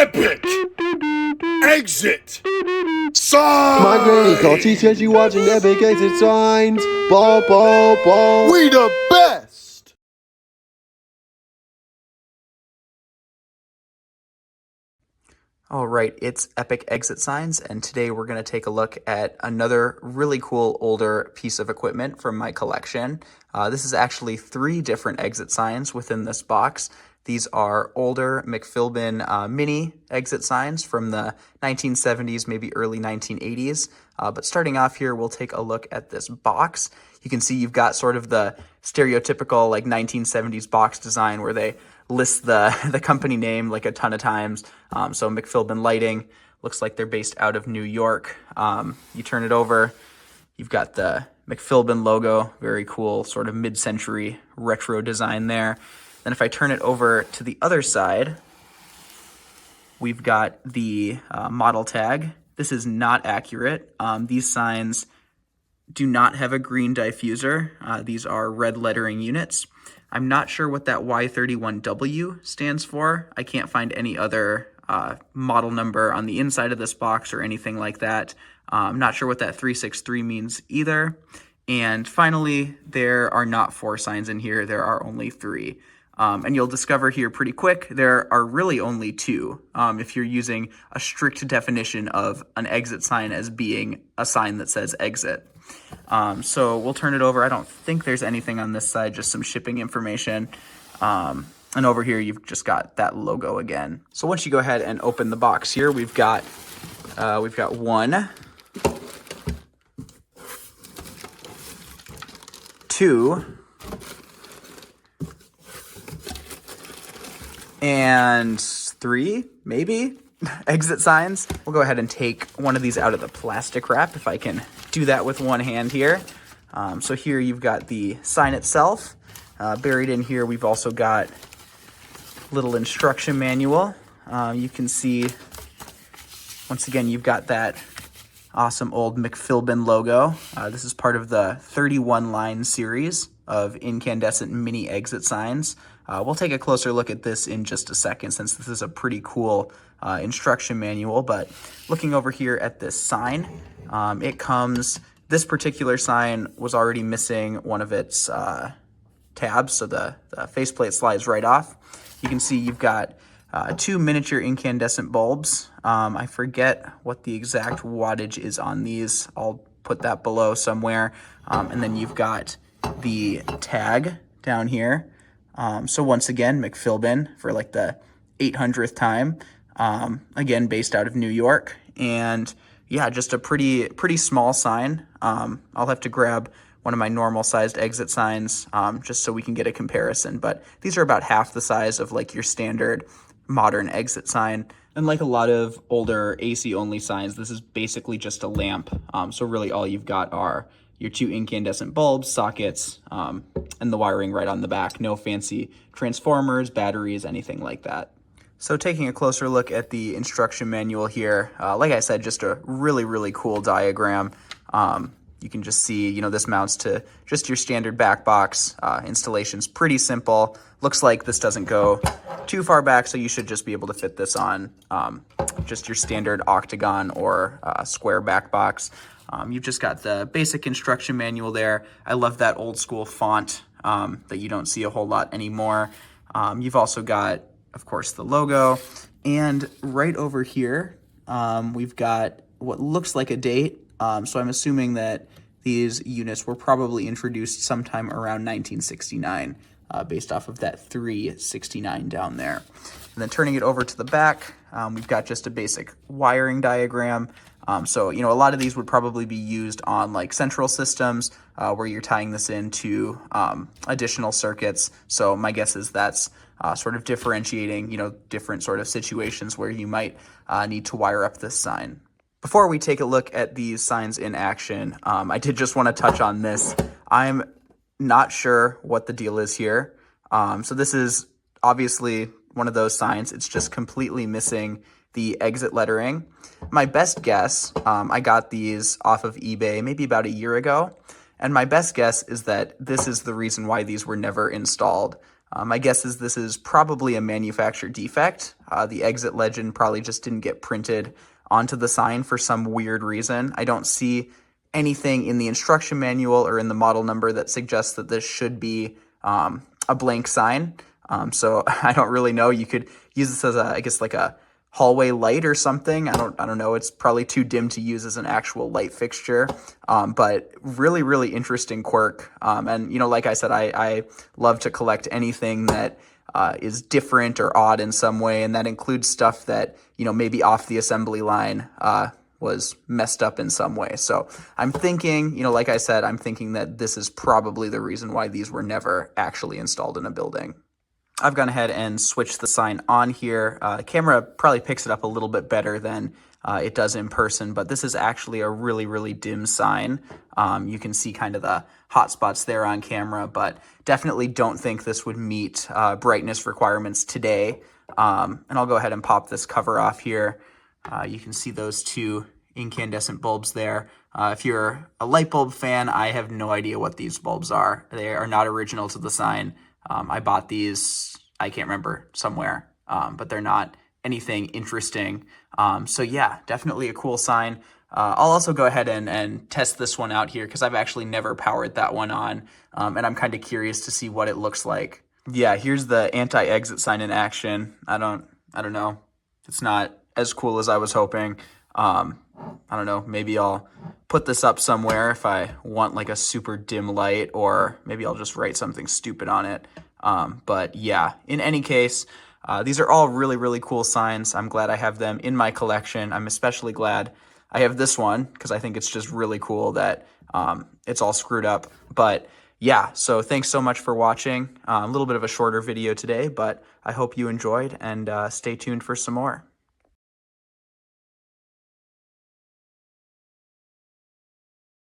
Epic exit sign. My granny called teachers, you watching epic exit signs. Ball, ball, ball. We the best. All right, it's Epic Exit Signs, and today we're going to take a look at another really cool older piece of equipment from my collection. This is actually 3 different exit signs within this box. These are older McPhilben mini exit signs from the 1970s, maybe early 1980s. But starting off here, we'll take a look at this box. You can see you've got sort of the stereotypical like 1970s box design where they list the company name like a ton of times. So McPhilben Lighting, looks like they're based out of New York. You turn it over, you've got the McPhilben logo, very cool sort of mid-century retro design there. Then if I turn it over to the other side, we've got the model tag. This is not accurate. These signs do not have a green diffuser. These are red lettering units. I'm not sure what that Y31W stands for. I can't find any other model number on the inside of this box or anything like that. I'm not sure what that 363 means either. And finally, there are not 4 signs in here. There are only 3. And you'll discover here pretty quick, there are really only 2 if you're using a strict definition of an exit sign as being a sign that says exit. So we'll turn it over. I don't think there's anything on this side, just some shipping information. And over here, you've just got that logo again. So once you go ahead and open the box here, we've got 1, 2, and 3, maybe, exit signs. We'll go ahead and take one of these out of the plastic wrap, if I can do that with one hand here. So here you've got the sign itself. Buried in here, we've also got a little instruction manual. You can see, once again, you've got that awesome old McPhilben logo. This is part of the 31 line series of incandescent mini exit signs. We'll take a closer look at this in just a second, since this is a pretty cool instruction manual. But looking over here at this sign, this particular sign was already missing one of its tabs, so the faceplate slides right off. You can see you've got 2 miniature incandescent bulbs. I forget what the exact wattage is on these. I'll put that below somewhere. And then you've got the tag down here. So once again, McPhilben for like the 800th time. Again, based out of New York. And yeah, just a pretty small sign. I'll have to grab one of my normal sized exit signs just so we can get a comparison. But these are about half the size of like your standard modern exit sign. And like a lot of older AC only signs, this is basically just a lamp. So really all you've got are your 2 incandescent bulbs, sockets, and the wiring right on the back. No fancy transformers, batteries, anything like that. So taking a closer look at the instruction manual here, like I said, just a really cool diagram. You can just see, this mounts to just your standard back box. Installation's pretty simple. Looks like this doesn't go too far back, so you should just be able to fit this on just your standard octagon or square back box. You've just got the basic instruction manual there. I love that old school font that you don't see a whole lot anymore. You've also got, of course, the logo. And right over here, we've got what looks like a date. So I'm assuming that these units were probably introduced sometime around 1969, based off of that 369 down there. And then turning it over to the back, we've got just a basic wiring diagram. So, a lot of these would probably be used on like central systems where you're tying this into additional circuits. So my guess is that's sort of differentiating, different sort of situations where you might need to wire up this sign. Before we take a look at these signs in action, I did just want to touch on this. I'm not sure what the deal is here. So this is obviously one of those signs. It's just completely missing the exit lettering. My best guess, I got these off of eBay maybe about a year ago, and my best guess is that this is the reason why these were never installed. My guess is this is probably a manufacturer defect. The exit legend probably just didn't get printed onto the sign for some weird reason. I don't see anything in the instruction manual or in the model number that suggests that this should be a blank sign. So I don't really know. You could use this as I guess like a hallway light or something. I don't know. It's probably too dim to use as an actual light fixture. But really interesting quirk. And like I said, I love to collect anything that is different or odd in some way, and that includes stuff that maybe off the assembly line was messed up in some way. So I'm thinking, like I said, I'm thinking that this is probably the reason why these were never actually installed in a building. I've gone ahead and switched the sign on here. Camera probably picks it up a little bit better than it does in person, but this is actually a really dim sign. You can see kind of the hot spots there on camera, but definitely don't think this would meet brightness requirements today. And I'll go ahead and pop this cover off here. You can see those two incandescent bulbs there. If you're a light bulb fan, I have no idea what these bulbs are. They are not original to the sign. I bought these, I can't remember, somewhere, but they're not anything interesting. So yeah, definitely a cool sign. I'll also go ahead and test this one out here because I've actually never powered that one on, and I'm kind of curious to see what it looks like. Yeah, here's the anti-exit sign in action. I don't know. It's not as cool as I was hoping. I don't know, maybe I'll put this up somewhere if I want like a super dim light, or maybe I'll just write something stupid on it. But yeah, in any case, these are all really cool signs. I'm glad I have them in my collection. I'm especially glad I have this one because I think it's just really cool that it's all screwed up. But yeah, so thanks so much for watching. A little bit of a shorter video today, but I hope you enjoyed, and stay tuned for some more.